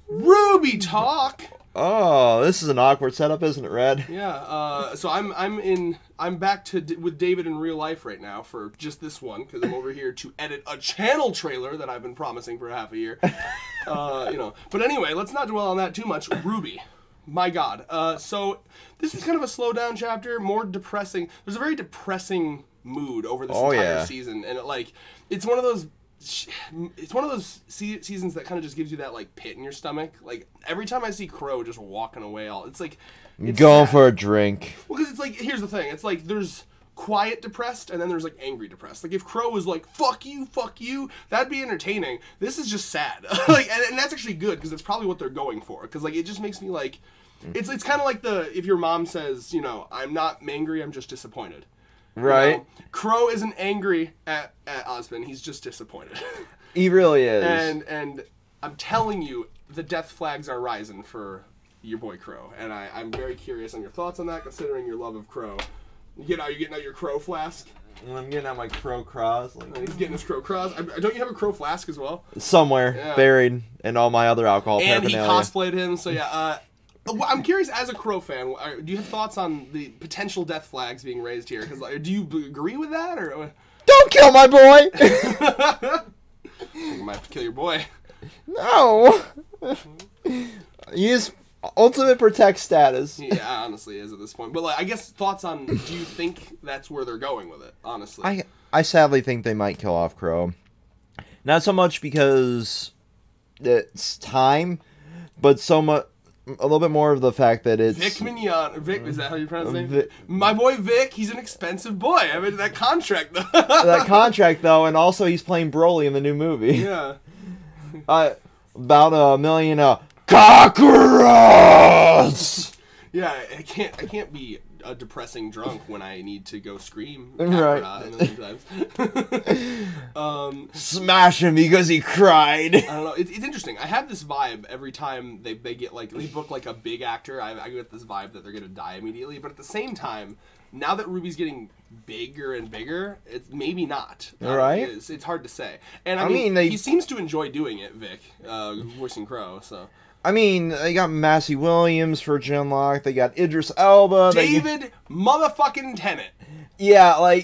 RWBY talk. Oh, this is an awkward setup, isn't it, Red? Yeah. So I'm back with David in real life right now for just this one because I'm over here to edit a channel trailer that I've been promising for half a year. But anyway, let's not dwell on that too much. RWBY. My God. So this is kind of a slow down chapter, more depressing. There's a very depressing mood over this entire season, and it's one of those. It's one of those seasons that kind of just gives you that like pit in your stomach. Like every time I see Qrow just walking away, it's going sad. For a drink. Well, because it's like, here's the thing. It's like there's quiet depressed, and then there's like angry depressed. Like if Qrow was like fuck you, that'd be entertaining. This is just sad. and that's actually good because it's probably what they're going for. Because like it just makes me like, it's kind of like if your mom says, I'm not angry, I'm just disappointed. Right. Qrow isn't angry at Osmond. He's just disappointed. He really is. And I'm telling you, the death flags are rising for your boy Qrow. And I'm very curious on your thoughts on that, considering your love of Qrow. You getting out your Qrow flask? I'm getting out my Qrow cross. He's getting his Qrow cross. Don't you have a Qrow flask as well? Somewhere, buried in all my other alcohol paraphernalia. And he cosplayed him, so yeah. I'm curious, as a Qrow fan, do you have thoughts on the potential death flags being raised here? Because do you agree with that, or don't kill my boy? You might have to kill your boy. No. He is ultimate protect status. Yeah, honestly, is at this point. But I guess thoughts on, do you think that's where they're going with it? Honestly, I sadly think they might kill off Qrow. Not so much because it's time, but a little bit more of the fact that it's Vic Mignon. Vic, is that how you pronounce his name? My boy Vic, he's an expensive boy. I mean, that contract though. That contract though, and also he's playing Broly in the new movie. Yeah. About $1 million cockroach. Yeah, I can't be a depressing drunk when I need to go scream right a million times. Smash him because he cried. I don't know. It's interesting. I have this vibe every time they get they book like a big actor. I get this vibe that they're gonna die immediately. But at the same time, now that RWBY's getting bigger and bigger, it's maybe not. Right? It's hard to say. And I mean he seems to enjoy doing it, Vic, voicing Qrow. So. I mean, they got Massey Williams for Genlock. They got Idris Elba. David motherfucking Tennant. Yeah,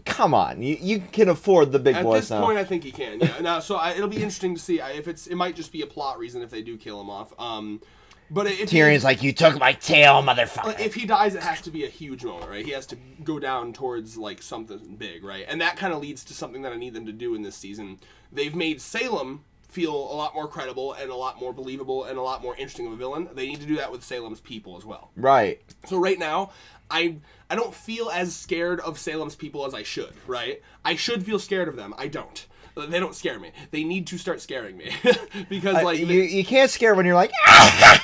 come on. You can afford the big boys now. At this point, I think he can. Yeah. Now, so it'll be interesting to see if it might just be a plot reason if they do kill him off. But if Tyrion's like, you took my tail, motherfucker. If he dies, it has to be a huge moment, right? He has to go down towards something big, right? And that kind of leads to something that I need them to do in this season. They've made Salem feel a lot more credible and a lot more believable and a lot more interesting of a villain. They need to do that with Salem's people as well. Right. So right now, I don't feel as scared of Salem's people as I should, right? I should feel scared of them. I don't. They don't scare me. They need to start scaring me. Because you can't scare when you're like well,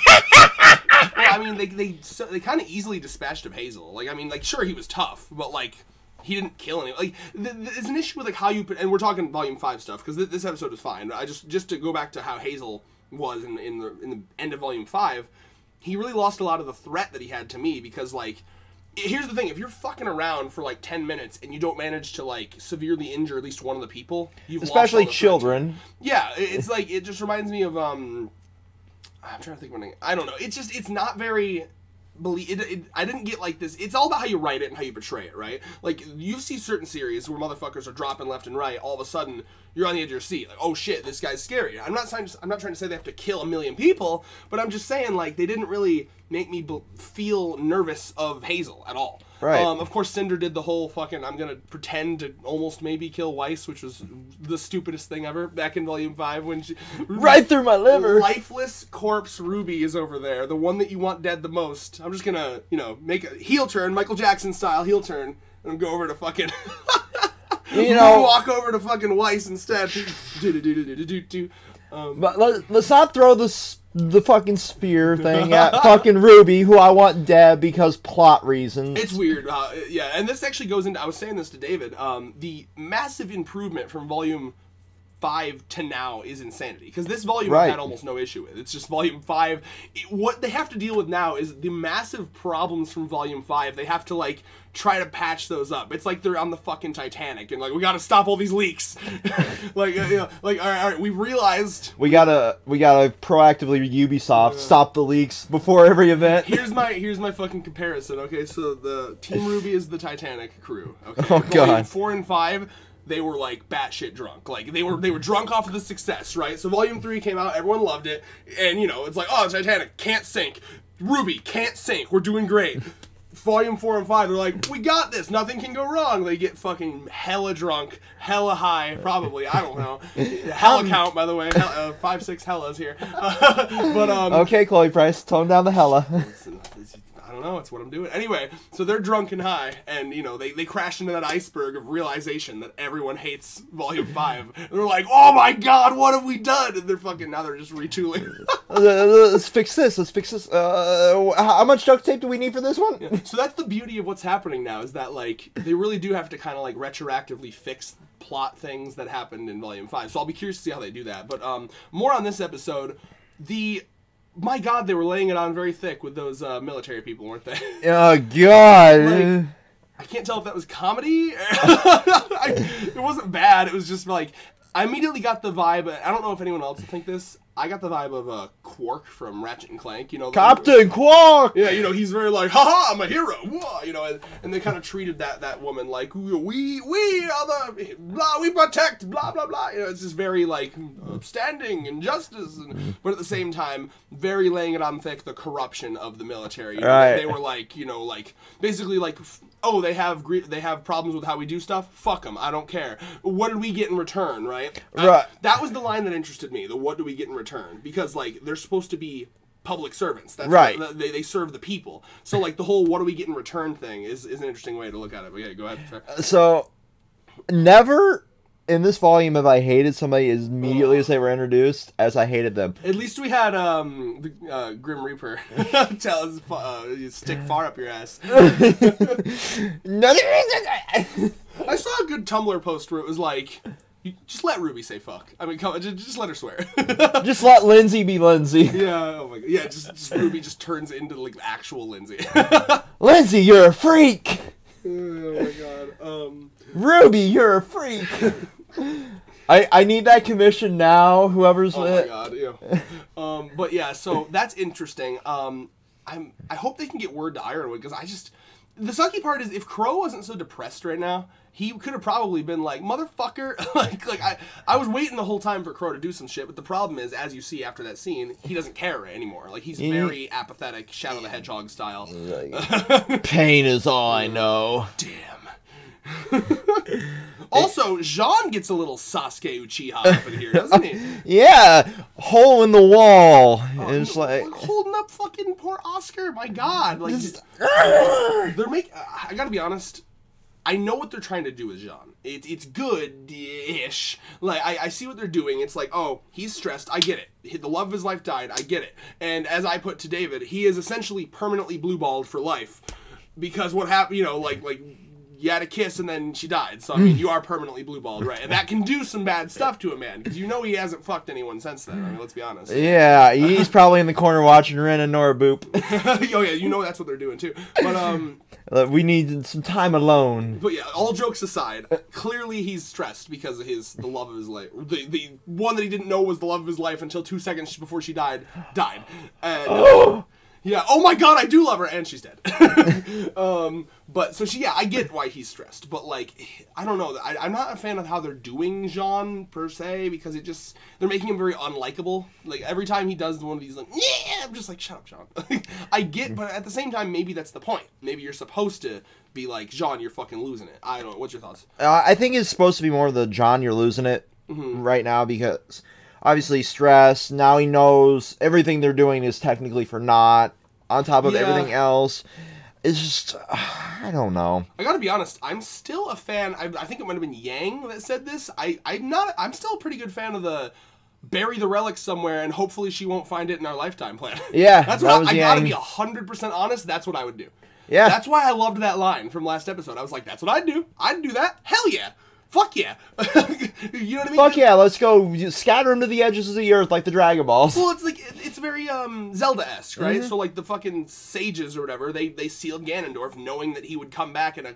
I mean they kind of easily dispatched of Hazel. Sure he was tough, but he didn't kill anyone. It's an issue with how you put, and we're talking Volume 5 stuff because this episode is fine. I just to go back to how Hazel was in the end of Volume 5, he really lost a lot of the threat that he had to me because here's the thing: if you're fucking around for 10 minutes and you don't manage to severely injure at least one of the people, you've especially lost children. Yeah, it's it just reminds me of I'm trying to think of my name. I don't know. It's not very. I didn't get this. It's all about how you write it and how you portray it, right? You see certain series where motherfuckers are dropping left and right. All of a sudden, you're on the edge of your seat. Oh shit, this guy's scary. I'm not trying to say they have to kill 1 million people, but I'm just saying they didn't really make me feel nervous of Hazel at all. Right. Of course, Cinder did the whole fucking I'm gonna pretend to almost maybe kill Weiss, which was the stupidest thing ever back in Volume 5 when she right through my liver. Lifeless corpse RWBY is over there, the one that you want dead the most. I'm just gonna make a heel turn, Michael Jackson style heel turn, and go over to fucking walk over to fucking Weiss instead. But let's not throw the fucking spear thing at fucking RWBY, who I want dead because plot reasons. It's weird. Yeah, and this actually goes into, I was saying this to David, the massive improvement from Volume 5 to now is insanity. Because this volume Right. I've had almost no issue with. It's just Volume 5. What they have to deal with now is the massive problems from Volume 5. They have to, like, try to patch those up. It's like they're on the fucking Titanic and, like, we gotta stop all these leaks. Like, you know, like, all right, we realized... We gotta proactively Ubisoft stop the leaks before every event. Here's my fucking comparison, okay? So the Team RWBY is the Titanic crew, okay? Oh, God. Volume 4 and 5... they were like batshit drunk. Like they were drunk off of the success, right? So Volume 3 came out, everyone loved it, and you know, it's like, oh, Titanic can't sink. RWBY can't sink. We're doing great. Volume 4 and 5, they're like, we got this, nothing can go wrong. They get fucking hella drunk, hella high, probably, I don't know. Hella count, by the way, 5, 6 hellas here. Okay, Chloe Price, tone down the hella. I don't know, it's what I'm doing. Anyway, so they're drunk and high, and, you know, they crash into that iceberg of realization that everyone hates Volume 5. And they're like, oh my god, what have we done? And they're fucking, now they're just retooling. Let's fix this, how much duct tape do we need for this one? Yeah. So that's the beauty of what's happening now, is that, like, they really do have to kind of, like, retroactively fix plot things that happened in Volume 5. So I'll be curious to see how they do that. But, more on this episode, my god, they were laying it on very thick with those military people, weren't they? Oh, God. Like, I can't tell if that was comedy. It wasn't bad. It was just like, I immediately got the vibe, I don't know if anyone else will think this, I got the vibe of Quark from Ratchet and Clank, you know. Captain Quark! Yeah, you know, he's very like, haha, I'm a hero, whoa, you know, and they kind of treated that woman like, we are the, blah, we protect, blah, blah, blah, you know, it's just very, like, upstanding and justice, but at the same time, very laying it on thick, the corruption of the military. You know, right. They were like, you know, like, basically like, oh, they have problems with how we do stuff? Fuck them, I don't care. What did we get in return, right? Right. That was the line that interested me, the what do we get in return? Because, like, they're supposed to be public servants. That's right. They serve the people. So, like, the whole what do we get in return thing is an interesting way to look at it. But yeah, go ahead. Sorry. So, never in this volume have I hated somebody as immediately as they were introduced as I hated them. At least we had the Grim Reaper tell us you stick far up your ass. I saw a good Tumblr post where it was like, just let RWBY say fuck. I mean, just let her swear. Just let Lindsay be Lindsay. Yeah, oh my god. Yeah, just RWBY just turns into, like, actual Lindsay. Lindsay, you're a freak! Oh my god. RWBY, you're a freak! I need that commission now, whoever's oh my god, yeah. But yeah, so that's interesting. I hope they can get word to Ironwood, because the sucky part is, if Qrow wasn't so depressed right now, he could have probably been like, motherfucker, like I was waiting the whole time for Qrow to do some shit, but the problem is, as you see after that scene, he doesn't care anymore. Like, he's very apathetic, Shadow the Hedgehog style. Like, pain is all I know. Damn. Also, Jaune gets a little Sasuke Uchiha up in here, doesn't he? Yeah, hole in the wall. And it's like holding up fucking poor Oscar. My God, like they're making. I gotta be honest. I know what they're trying to do with Jaune. It's good-ish. Like, I see what they're doing. It's like, oh, he's stressed. I get it. The love of his life died. I get it. And as I put to David, he is essentially permanently blue-balled for life. Because what happened, you know, like you had a kiss and then she died. So, I mean, you are permanently blue-balled, right? And that can do some bad stuff to a man. Because you know he hasn't fucked anyone since then. I mean, let's be honest. Yeah, he's probably in the corner watching Ren and Nora Boop. Oh, yeah, you know that's what they're doing, too. But, we need some time alone. But yeah, all jokes aside, clearly he's stressed because of the love of his life. The one that he didn't know was the love of his life until 2 seconds before she died. And, yeah, oh my god, I do love her, and she's dead. But, so I get why he's stressed, but, like, I don't know, I'm not a fan of how they're doing Jaune, per se, because they're making him very unlikable. Like, every time he does one of these, like, yeah, I'm just like, shut up, Jaune. I get, but at the same time, maybe that's the point. Maybe you're supposed to be like, Jaune, you're fucking losing it. I don't know, what's your thoughts? I think it's supposed to be more of the Jaune, you're losing it right now, because obviously stress, now he knows everything they're doing is technically for naught, on top of everything else. It's just, I don't know. I gotta be honest, I'm still a fan. I think it might have been Yang that said this. I'm still a pretty good fan of the bury the relic somewhere and hopefully she won't find it in our lifetime plan. Yeah, that's what I gotta be 100% honest. That's what I would do. Yeah, that's why I loved that line from last episode. I was like, that's what I'd do. I'd do that. Hell yeah. Fuck yeah. You know what I mean? Fuck yeah, let's go scatter them to the edges of the earth like the Dragon Balls. Well, it's like, it's very Zelda-esque, right? So, like, the fucking sages or whatever, they sealed Ganondorf knowing that he would come back in a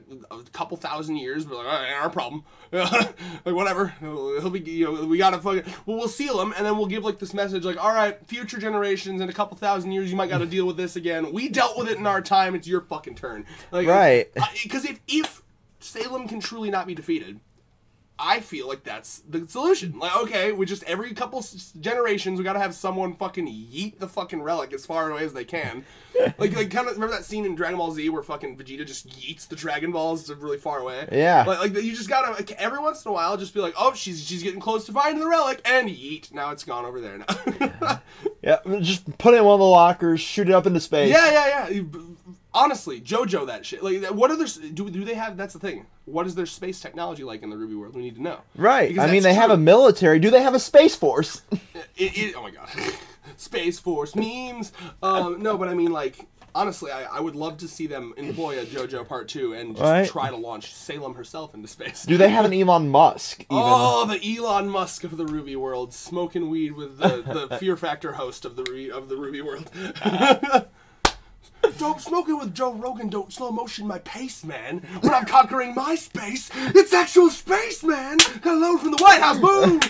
couple thousand years, but like, all right, our problem. Like, whatever. He'll be, you know, we gotta fucking, well, we'll seal him, and then we'll give, like, this message, like, all right, future generations, in a couple thousand years, you might gotta deal with this again. We dealt with it in our time, it's your fucking turn. Like, right. Because if Salem can truly not be defeated, I feel like that's the solution. Like, okay, we just, every couple generations, we gotta have someone fucking yeet the fucking relic as far away as they can. Like kind of, remember that scene in Dragon Ball Z where fucking Vegeta just yeets the Dragon Balls really far away? Yeah. Like you just gotta, like, every once in a while, just be like, oh, she's getting close to finding the relic, and yeet. Now it's gone over there now. Yeah, just put it in one of the lockers, shoot it up into space. Yeah. Honestly, JoJo that shit. Like, what other do they have? That's the thing. What is their space technology like in the RWBY world? We need to know. Right. Because I mean, they have a military. Do they have a space force? Oh my god, Space Force memes. No, but I mean, like, honestly, I would love to see them employ a JoJo Part 2 and just try to launch Salem herself into space. Do they have an Elon Musk? Even? Oh, the Elon Musk of the RWBY world, smoking weed with the Fear Factor host of the RWBY world. Don't smoke it with Joe Rogan. Don't slow motion my pace, man. When I'm conquering my space, it's actual space, man. Hello from the White House. Boom.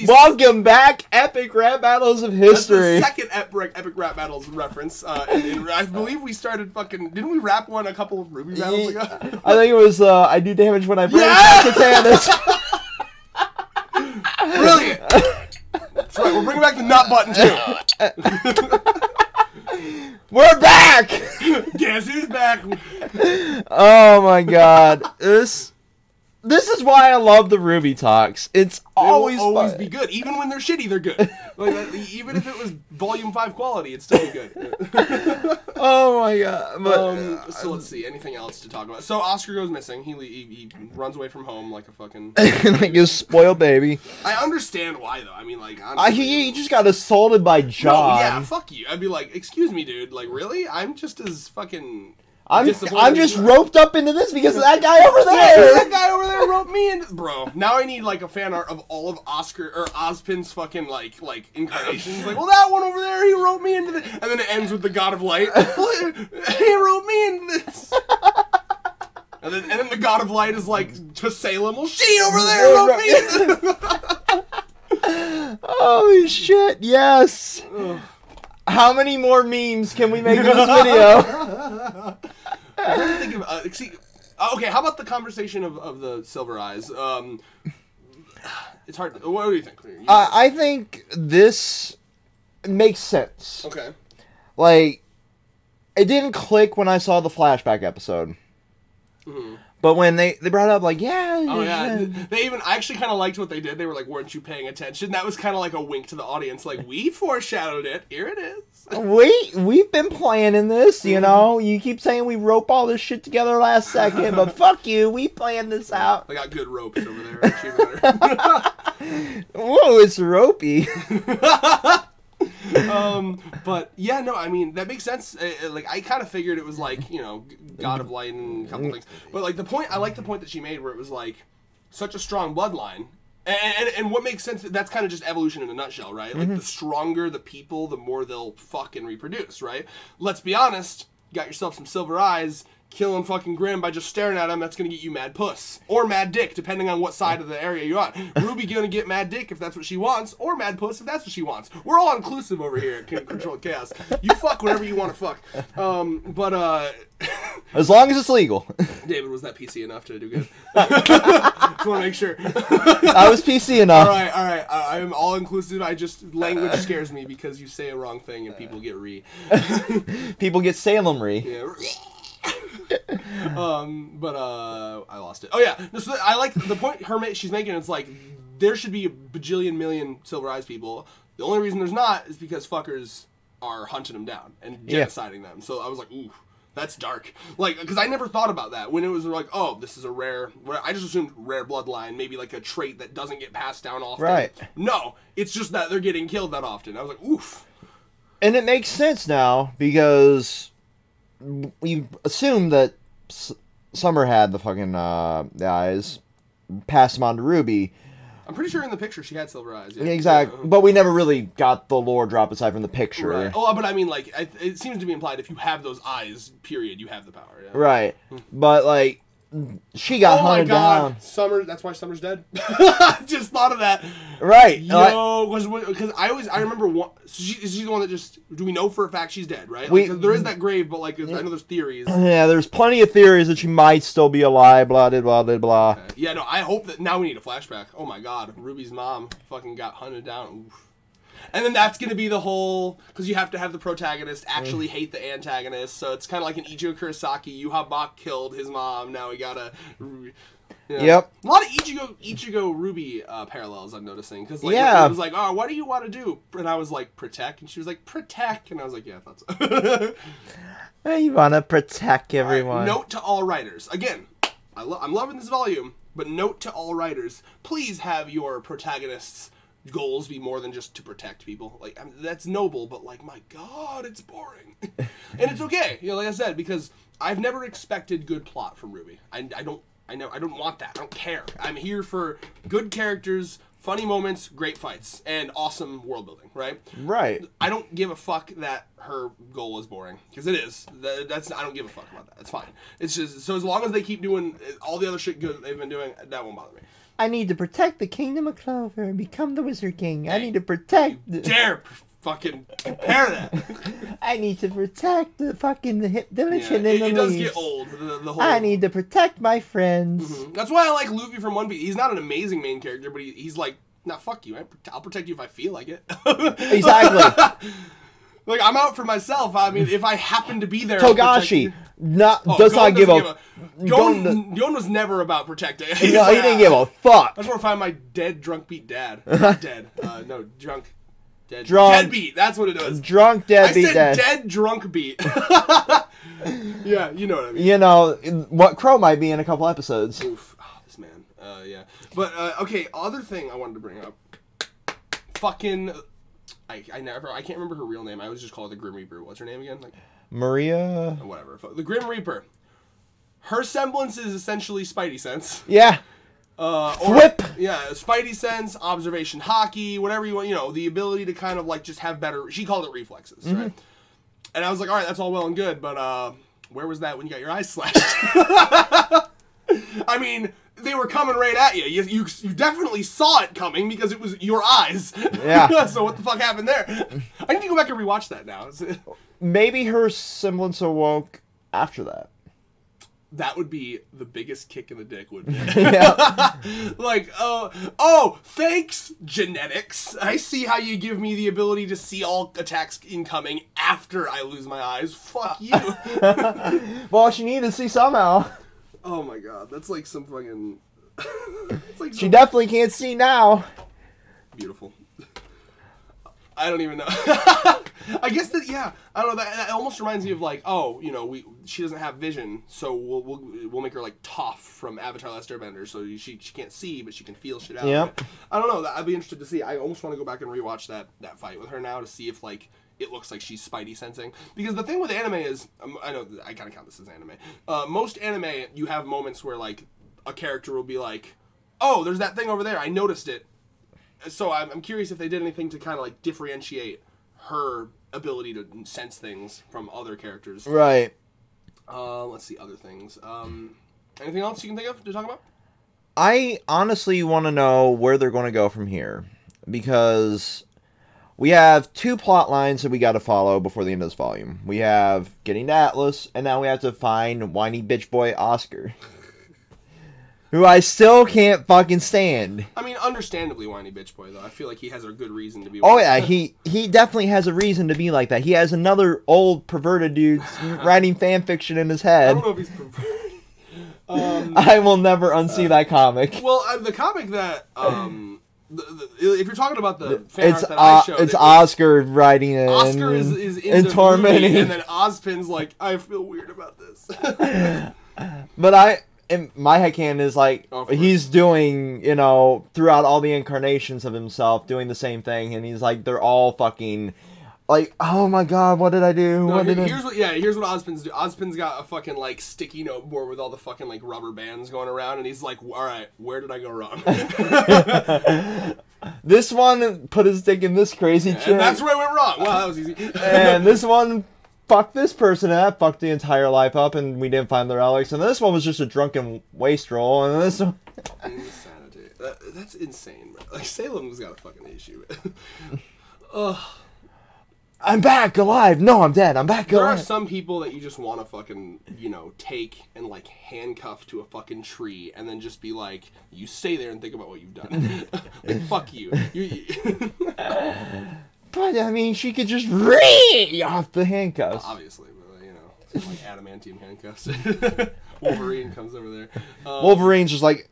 Welcome back, epic rap battles of history. That's the second epic rap battles reference. I believe we started fucking. Didn't we rap one a couple of RWBY battles ago? I think it was I do damage when I bring back katanas. Brilliant. That's right. We're bringing back the nut button too. We're back! Guess who's back? Oh my god. This is why I love the RWBY talks. It's always always fun. be good. Even when they're shitty, they're good. Like, even if it was Volume 5 quality, it'd still be good. Oh my god. But, so let's see. Anything else to talk about? So Oscar goes missing. He runs away from home like a fucking... like a spoiled baby. I understand why, though. I mean, like... Honestly, he just got assaulted by Jaune. No, yeah, fuck you. I'd be like, excuse me, dude. Like, really? I'm just as fucking... I'm just roped up into this because of that guy over there. Yeah, that guy over there roped me in. Bro, now I need like a fan art of all of Oscar or Ozpin's fucking like incarnations. Like, well, that one over there, he roped me into this. And then it ends with the God of Light. He roped me into this. And then the God of Light is like to Salem. Well, she over there roped me into this. Holy shit! Yes. How many more memes can we make in this video? I'm trying to think of, okay, how about the conversation of the Silver Eyes? It's hard. What do you think? I think this makes sense. Okay. Like, it didn't click when I saw the flashback episode. Mm-hmm. But when they brought up, like, yeah. Oh, yeah. I actually kind of liked what they did. They were like, weren't you paying attention? That was kind of like a wink to the audience. Like, we foreshadowed it. Here it is. We've been planning this, you know? You keep saying we rope all this shit together last second, but fuck you. We planned this out. I got good ropes over there. Actually, whoa, it's ropey. But yeah, no, I mean, that makes sense. Like, I kind of figured it was like, you know, God of Light and a couple things. But like I like the point that she made where it was like such a strong bloodline. And what makes sense, that's kind of just evolution in a nutshell, right? Like, the stronger the people, the more they'll fucking reproduce, right? Let's be honest, you got yourself some Silver Eyes, killing fucking Grimm by just staring at him, that's gonna get you mad puss. Or mad dick, depending on what side of the area you're on. RWBY gonna get mad dick if that's what she wants, or mad puss if that's what she wants. We're all inclusive over here at Controlled Chaos. You fuck whatever you want to fuck. As long as it's legal. David, was that PC enough to do good? Just want to make sure. I was PC enough. Alright. I'm all inclusive. Language scares me because you say a wrong thing and people get People get Salem re. Yeah. I lost it. Oh yeah, so I like the point she's making. It's like there should be a bajillion million Silver Eyes people. The only reason there's not is because fuckers are hunting them down and genociding them. So I was like, ooh, that's dark. Like, because I never thought about that when it was like, oh, this is a rare. I just assumed rare bloodline, maybe like a trait that doesn't get passed down often. Right. No, it's just that they're getting killed that often. I was like, oof. And it makes sense now because we assume that Summer had the fucking the eyes, passed them on to RWBY. I'm pretty sure in the picture she had silver eyes. Yeah, exactly. But we never really got the lore drop aside from the picture. Right. Oh, but I mean, like, it seems to be implied if you have those eyes, period, you have the power. Yeah. Right. But, like, she got hunted down. Summer, that's why Summer's dead? I just thought of that. Right. Yo, because I remember, she's the one that just, do we know for a fact she's dead, right? Like, there is that grave, but, like, I know there's theories. Yeah, there's plenty of theories that she might still be alive, blah, blah, blah, blah. Okay. Yeah, no, I hope that, now we need a flashback. Oh my god, RWBY's mom fucking got hunted down. Oof. And then that's going to be the whole, because you have to have the protagonist actually hate the antagonist, so it's kind of like an Ichigo Kurosaki. Yuha Bach killed his mom, now we gotta... Yep. A lot of Ichigo RWBY parallels I'm noticing, because like, it was like, oh, what do you want to do? And I was like, protect, and she was like, protect, and I was like, yeah, I thought so. You want to protect everyone. Right, note to all writers. Again, I'm loving this volume, but note to all writers, please have your protagonists' goals be more than just to protect people. Like, I mean, that's noble, but like, my god, it's boring. And it's okay, you know, like I said, because I've never expected good plot from RWBY. I don't want that. I don't care. I'm here for good characters, funny moments, great fights, and awesome world building, right? Right. I don't give a fuck that her goal is boring, because it is. I don't give a fuck about that. It's fine. It's just, so as long as they keep doing all the other shit good they've been doing, that won't bother me. I need to protect the Kingdom of Clover and become the Wizard King. Hey, I need to protect... Dare fucking compare that. I need to protect the fucking dimension in the It does get old. The whole... I need to protect my friends. Mm-hmm. That's why I like Luffy from One Piece. He's not an amazing main character, but he's like, nah, fuck you. I'll protect you if I feel like it. Exactly. Like, I'm out for myself. I mean, if I happen to be there... Togashi does not give a... Jaune was never about protecting. No, he didn't give a fuck. I just want to find my dead, drunk, beat dad. Not dead. No, drunk. Dead. Drunk. Dead beat. That's what it was. Drunk, dead, beat, dead. I said dead, drunk, beat. Yeah, you know what I mean. You know, what Qrow might be in a couple episodes. Oof. Oh, this man. Yeah. But, okay, other thing I wanted to bring up. Fucking... I can't remember her real name. I always just call her the Grim Reaper. What's her name again? Like, Maria? Whatever. The Grim Reaper. Her semblance is essentially Spidey sense. Yeah. Flip. Yeah, Spidey sense, observation hockey, whatever you want. You know, the ability to kind of like just have better. She called it reflexes, right? And I was like, all right, that's all well and good, but where was that when you got your eyes slashed? I mean, they were coming right at you. You definitely saw it coming because it was your eyes. Yeah. So what the fuck happened there? I need to go back and rewatch that now. Maybe her semblance awoke after that. That would be the biggest kick in the dick, wouldn't it? Yeah. Like, oh, thanks, genetics. I see how you give me the ability to see all attacks incoming after I lose my eyes. Fuck you. Well, she needed to see somehow. Oh my god, that's like some fucking... She definitely can't see now. Beautiful. I don't even know. I guess that, yeah, I don't know, that almost reminds me of like, oh, you know, she doesn't have vision, so we'll make her like Toph from Avatar: Last Airbender, so she can't see, but she can feel shit out. Yep. I don't know, I'd be interested to see. I almost want to go back and rewatch that fight with her now to see if like it looks like she's Spidey sensing. Because the thing with anime is, I know I gotta count this as anime. Most anime, you have moments where like a character will be like, oh, there's that thing over there, I noticed it. So I'm curious if they did anything to kind of like differentiate her ability to sense things from other characters. Right. Let's see other things. Anything else you can think of to talk about? I honestly want to know where they're going to go from here, because we have two plot lines that we got to follow before the end of this volume. We have getting to Atlas, and now we have to find whiny bitch boy Oscar. Who I still can't fucking stand. I mean, understandably whiny bitch boy, though. I feel like he has a good reason to be... Oh, yeah, he definitely has a reason to be like that. He has another old perverted dude writing fan fiction in his head. I don't know if he's perverted. I will never unsee that comic. Well, the comic that... if you're talking about the fan art that I showed... It's Oscar writing it. Oscar is in the tormenting. Movie, and then Ozpin's like, I feel weird about this. But in my headcanon is like, he's doing, you know, throughout all the incarnations of himself, doing the same thing, and he's like, they're all fucking Like, oh my god, what did I do? No, here's what Ozpins do. Ozpins got a fucking, like, sticky note board with all the fucking, like, rubber bands going around, and he's like, alright, where did I go wrong? This one put his dick in this crazy chick. And that's where I went wrong. Well, that was easy. And this one fucked this person, and that fucked the entire life up, and we didn't find the relics. And this one was just a drunken wastrel, and this one... Insanity. That's insane, bro. Like, Salem's got a fucking issue. Ugh. I'm back alive. No, I'm dead. I'm back alive. There are some people that you just want to fucking, you know, take and, like, handcuff to a fucking tree and then just be like, you stay there and think about what you've done. Like, fuck you. But, I mean, she could just ree off the handcuffs. Obviously, but, you know, it's like adamantium handcuffs. Wolverine comes over there. Wolverine's just like...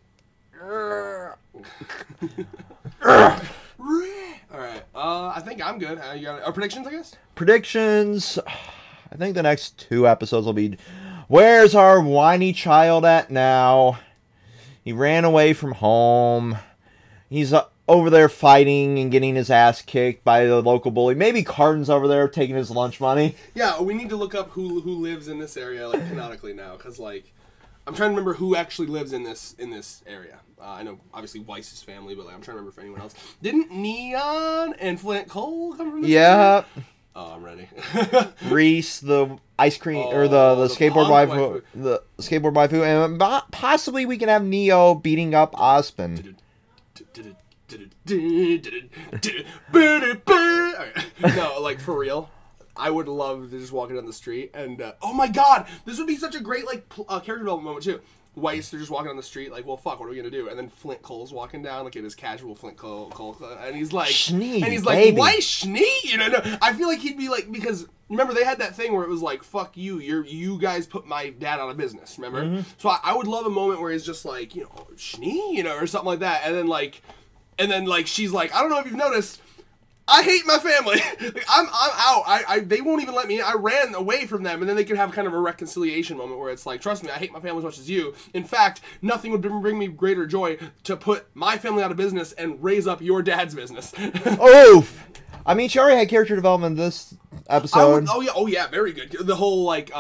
Alright, I think I'm good. You got our predictions, I guess? Predictions. I think the next 2 episodes will be... Where's our whiny child at now? He ran away from home. He's over there fighting and getting his ass kicked by the local bully. Maybe Carton's over there taking his lunch money. Yeah, we need to look up who lives in this area, like, canonically now, because, like, I'm trying to remember who actually lives in this area. I know, obviously, Weiss's family, but, like, I'm trying to remember for anyone else. Didn't Neon and Flint Cole come from this area? Oh, I'm ready. Reese, the ice cream, or the skateboard waifu. The skateboard waifu. And possibly we can have Neo beating up Ozpin. No, like, for real. I would love to just walk down the street and, oh my god, this would be such a great, like, character development moment, too. Weiss, they're just walking down the street, like, well, fuck, what are we gonna do? And then Flint Cole's walking down, like, in his casual Flint Cole, and he's like, Schnee, and he's baby. like, why Schnee? You know, no, I feel like he'd be like, because, remember, they had that thing where it was like, fuck you, you guys put my dad out of business, remember? Mm-hmm. So I would love a moment where he's just like, you know, Schnee, you know, or something like that, and then, like, she's like, I don't know if you've noticed, I hate my family. Like, I'm out. They won't even let me in. I ran away from them, and then they could have kind of a reconciliation moment where it's like, trust me, I hate my family as much as you. In fact, nothing would bring me greater joy to put my family out of business and raise up your dad's business. Oof. I mean, she already had character development this episode. Oh yeah, very good. The whole, like,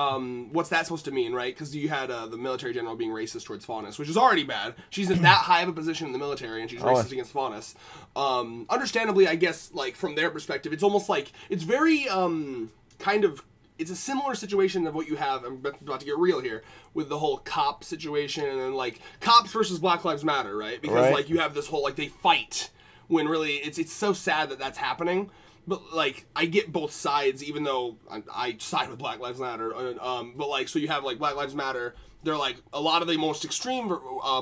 what's that supposed to mean, right? Because you had the military general being racist towards Faunus, which is already bad. She's in that high of a position in the military, and she's racist against Faunus. Understandably, I guess, like, from their perspective, it's almost like, it's very, kind of, it's a similar situation of what you have, I'm about to get real here, with the whole cop situation, and then, like, cops versus Black Lives Matter, right? Because, like, you have this whole, like, they fight, when really, it's so sad that that's happening. But, like, I get both sides, even though I side with Black Lives Matter. But, like, so you have, like, Black Lives Matter. They're, like, a lot of the most extreme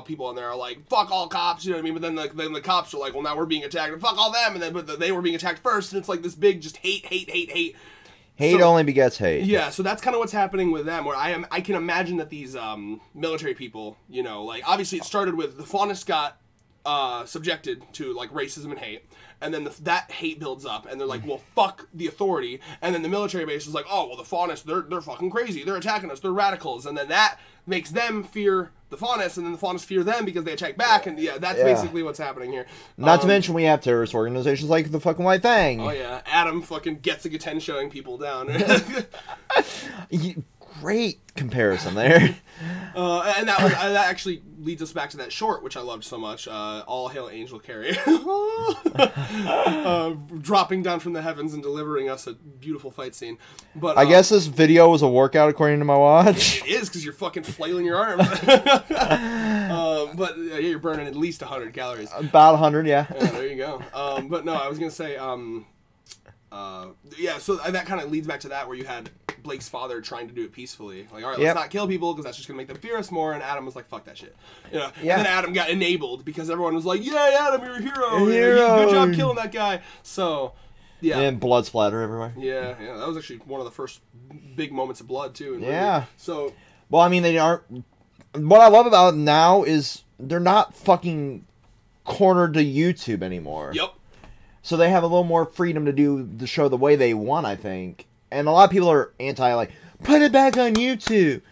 people on there are, like, fuck all cops, you know what I mean? But then, like, the cops are like, well, now we're being attacked, and fuck all them, and then but they were being attacked first, and it's, like, this big just hate. Hate only begets hate. Yeah, so that's kind of what's happening with them, where I can imagine that these military people, you know, like, obviously it started with the Faunus got subjected to, like, racism and hate, and then that hate builds up, and they're like, well, fuck the authority, and then the military base is like, oh, well, the Faunus, they're fucking crazy, they're attacking us, they're radicals, and then that makes them fear the Faunus, and then the Faunus fear them because they attack back, and that's basically what's happening here. Not to mention we have terrorist organizations like the fucking White Fang. Oh yeah, Adam fucking gets a Gaten showing people down. Great comparison there. And that actually leads us back to that short, which I loved so much. All Hail Angel Carrie. Dropping down from the heavens and delivering us a beautiful fight scene. But I guess this video was a workout according to my watch. It is, because you're fucking flailing your arms. But yeah, you're burning at least 100 calories. About 100, yeah. Yeah, there you go. But no, I was going to say... yeah, so that kind of leads back to that, where you had Blake's father trying to do it peacefully. Like, all right, let's not kill people, because that's just going to make them fear us more, and Adam was like, fuck that shit. You know? Yeah. And then Adam got enabled, because everyone was like, yeah, Adam, you're a hero. Good job killing that guy. So, yeah. And blood splatter everywhere. Yeah, that was actually one of the first big moments of blood, too. Yeah. So... Well, I mean, they aren't... What I love about it now is they're not fucking cornered to YouTube anymore. Yep. So they have a little more freedom to do the show the way they want, I think. And a lot of people are anti, like, put it back on YouTube.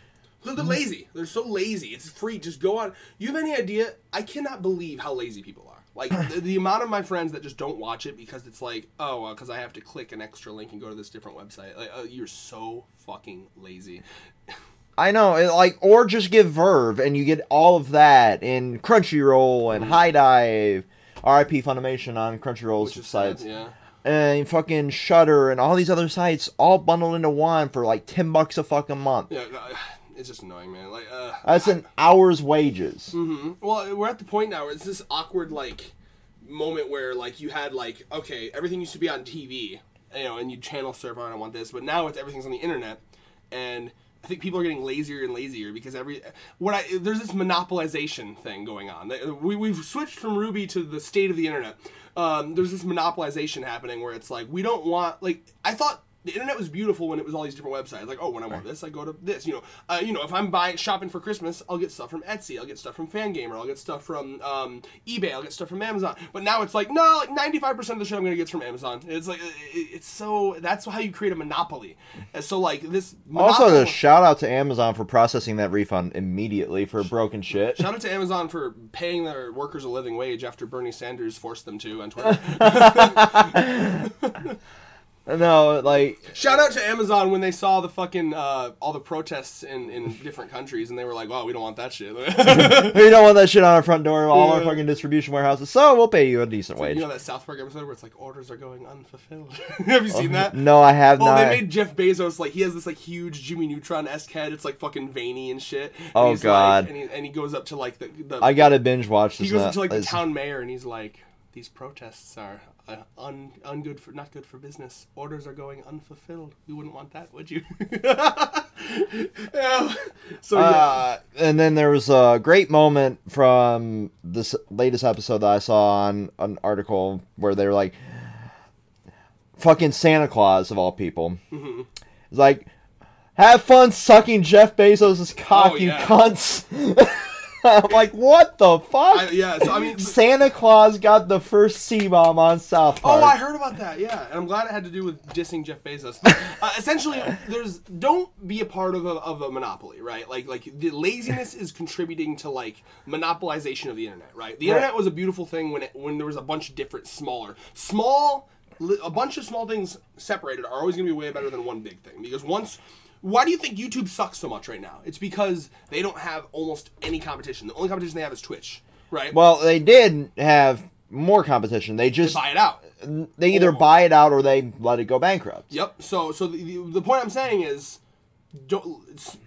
They're lazy. They're so lazy. It's free. Just go on. You have any idea? I cannot believe how lazy people are. Like, the amount of my friends that just don't watch it because it's like, oh, because I have to click an extra link and go to this different website. Like, you're so fucking lazy. I know, or just get Verve, and you get all of that in Crunchyroll and High Dive, RIP Funimation on Crunchyroll's sites, sad, yeah. And fucking Shudder and all these other sites, all bundled into one for like $10 a fucking month. Yeah, it's just annoying, man. Like, that's an hour's wages. Mm-hmm. Well, we're at the point now where it's this awkward like moment where like you had like, okay, everything used to be on TV, and you channel surf, I don't want this, but now everything's on the internet, and I think people are getting lazier and lazier because there's this monopolization thing going on. We've switched from RWBY to the state of the internet. There's this monopolization happening where it's like, we don't want, like, I thought the internet was beautiful when it was all these different websites. Like, oh, when I want this, I go to this. If I'm shopping for Christmas, I'll get stuff from Etsy. I'll get stuff from Fangamer. I'll get stuff from eBay. I'll get stuff from Amazon. But now it's like, no, like 95% of the shit I'm gonna get from Amazon. It's like, it's so, that's how you create a monopoly. And so like this. Also, a shout out to Amazon for processing that refund immediately for broken shit. Shout out to Amazon for paying their workers a living wage after Bernie Sanders forced them to on Twitter. No, like... Shout out to Amazon when they saw the fucking, all the protests in different countries, and they were like, oh, we don't want that shit. We don't want that shit on our front door of all our fucking distribution warehouses, so we'll pay you a decent wage. You know that South Park episode where it's like, orders are going unfulfilled? Have you seen that? No, I have not. Oh, they made Jeff Bezos, like, he has this, like, huge Jimmy Neutron-esque head. It's, like, fucking veiny and shit. And oh, God. Like, and he goes up to, like, the I gotta binge watch this. He goes up to, like, the town mayor, and he's like, these protests are... not good for business. Orders are going unfulfilled. You wouldn't want that, would you? Yeah. So yeah. And then there was a great moment from this latest episode that I saw on an article where they were like, fucking Santa Claus of all people. Mm-hmm. It's like, have fun sucking Jeff Bezos' cock, you cunts. I'm like, what the fuck? So I mean, Santa Claus got the first C-bomb on South Park. Oh, I heard about that. Yeah, and I'm glad it had to do with dissing Jeff Bezos. Essentially, don't be a part of a monopoly, right? Like the laziness is contributing to like monopolization of the internet, right? The internet was a beautiful thing when there was a bunch of different a bunch of small things separated are always going to be way better than one big thing, because why do you think YouTube sucks so much right now? It's because they don't have almost any competition. The only competition they have is Twitch, right? Well, they did have more competition. They buy it out. They either buy it out or they let it go bankrupt. Yep. So the point I'm saying is,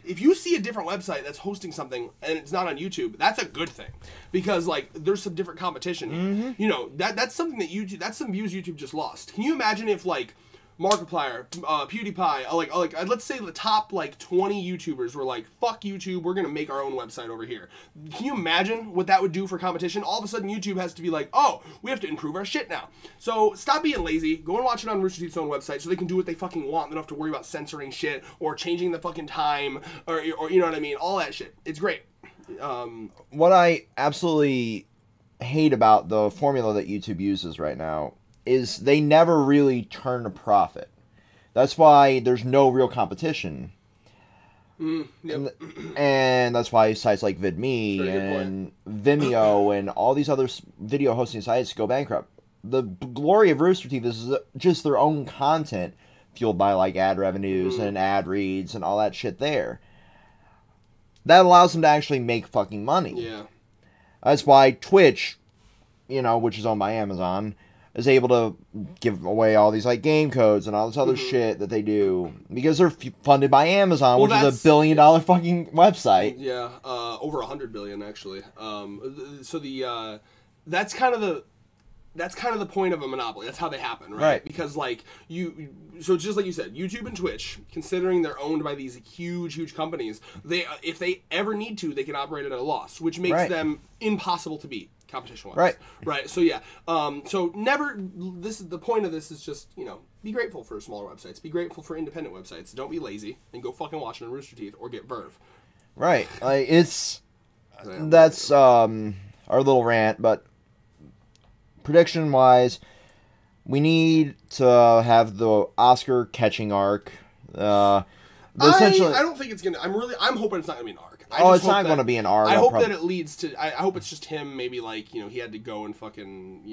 if you see a different website that's hosting something and it's not on YouTube, that's a good thing, because like there's some different competition. Mm-hmm. That's something that that's some views YouTube just lost. Can you imagine if like Markiplier, PewDiePie, like let's say the top like 20 YouTubers were like, fuck YouTube, we're gonna make our own website over here. Can you imagine what that would do for competition? All of a sudden YouTube has to be like, oh, we have to improve our shit now. So stop being lazy, go and watch it on Rooster Teeth's own website so they can do what they fucking want. They don't have to worry about censoring shit or changing the fucking time or you know what I mean, all that shit. It's great. What I absolutely hate about the formula that YouTube uses right now is they never really turn a profit. That's why there's no real competition. Yep. And that's why sites like VidMe and Vimeo and all these other video hosting sites go bankrupt. The glory of Rooster Teeth is just their own content fueled by like ad revenues and ad reads and all that shit there. That allows them to actually make fucking money. Yeah. That's why Twitch, which is owned by Amazon, is able to give away all these like game codes and all this other shit that they do because they're funded by Amazon, which is $1 billion fucking website. Yeah, over 100 billion actually. So that's kind of the point of a monopoly. That's how they happen, right? Because like so just like you said, YouTube and Twitch, considering they're owned by these huge companies, if they ever need to, they can operate at a loss, which makes them impossible to beat competition-wise. Right. So yeah. So the point of this is just, be grateful for smaller websites. Be grateful for independent websites. Don't be lazy and go fucking watch it on Rooster Teeth or get Verve. Right. Like that's our little rant, but prediction-wise, we need to have the Oscar catching arc. I don't think it's gonna. I'm hoping it's not gonna be an arc. it's not going to be an R. I hope that it leads to. I hope it's just him. Maybe like he had to go and fucking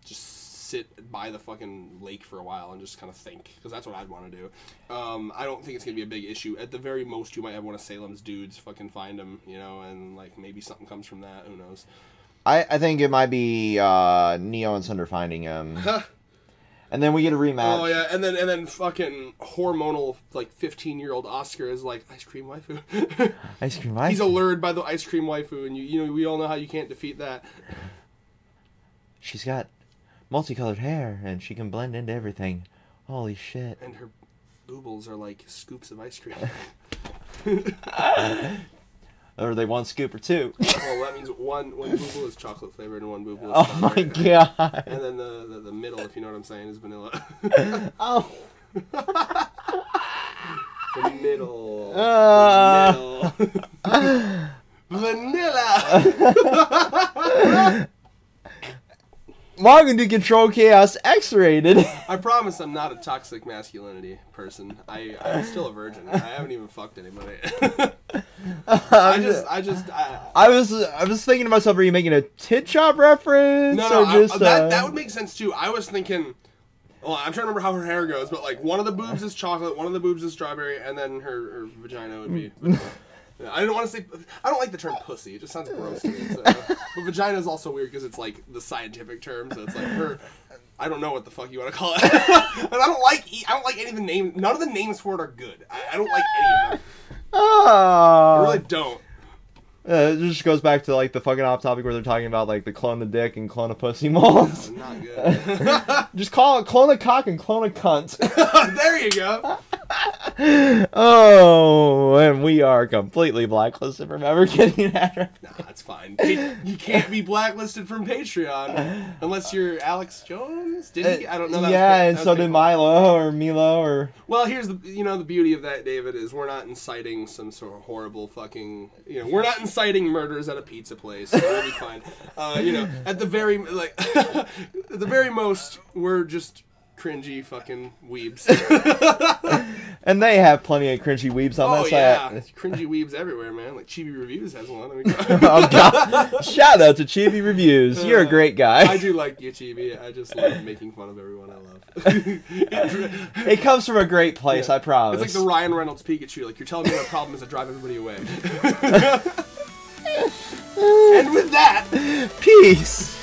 just sit by the fucking lake for a while and just kind of think, because that's what I'd want to do. I don't think it's gonna be a big issue. At the very most, you might have one of Salem's dudes fucking find him, and like maybe something comes from that. Who knows? I think it might be Neo and Cinder finding him. And then we get a rematch. Oh yeah, and then fucking hormonal like 15-year-old Oscar is like ice cream waifu. Ice cream waifu. He's allured by the ice cream waifu, and we all know how you can't defeat that. She's got multicolored hair, and she can blend into everything. Holy shit! And her boobles are like scoops of ice cream. Or they one scoop or two. Well, that means one booble is chocolate flavored and one booble is oh my god! And then the middle, if you know what I'm saying, is vanilla. Oh. The middle. Vanilla. Welcome to Control Chaos X-rated. I promise I'm not a toxic masculinity person. I'm still a virgin. I haven't even fucked anybody. I was thinking to myself, are you making a tit chop reference? No, or just, that would make sense too. I was thinking, well, I'm trying to remember how her hair goes, but like one of the boobs is chocolate, one of the boobs is strawberry, and then her vagina would be. I don't want to say. I don't like the term pussy. It just sounds gross to me. So. But vagina is also weird because it's like the scientific term. So it's like her. I don't know what the fuck you want to call it. And I don't like any of the names. None of the names for it are good. I don't like any of them. Oh. I really don't. It just goes back to like the fucking off topic where they're talking about like the clone a dick and clone a pussy molds. No, not good. Just call it clone a cock and clone a cunt. There you go. Oh, and we are completely blacklisted from ever getting that. Nah, that's fine. You can't be blacklisted from Patreon unless you're Alex Jones. Did he? I don't know. And so did Milo or Milo or. Well, here's the the beauty of that, David, is we're not inciting some sort of horrible fucking we're not inciting murders at a pizza place. So we'll be fine. At the very at the very most, we're just cringy fucking weebs. And they have plenty of cringy weebs on that site. Oh yeah, cringy weebs everywhere, man. Like Chibi Reviews has one. Oh god! Shout out to Chibi Reviews. You're a great guy. I do like you, Chibi. I just love making fun of everyone I love. It comes from a great place, I promise. It's like the Ryan Reynolds Pikachu. Like, you're telling me my problem is to drive everybody away. And with that, peace.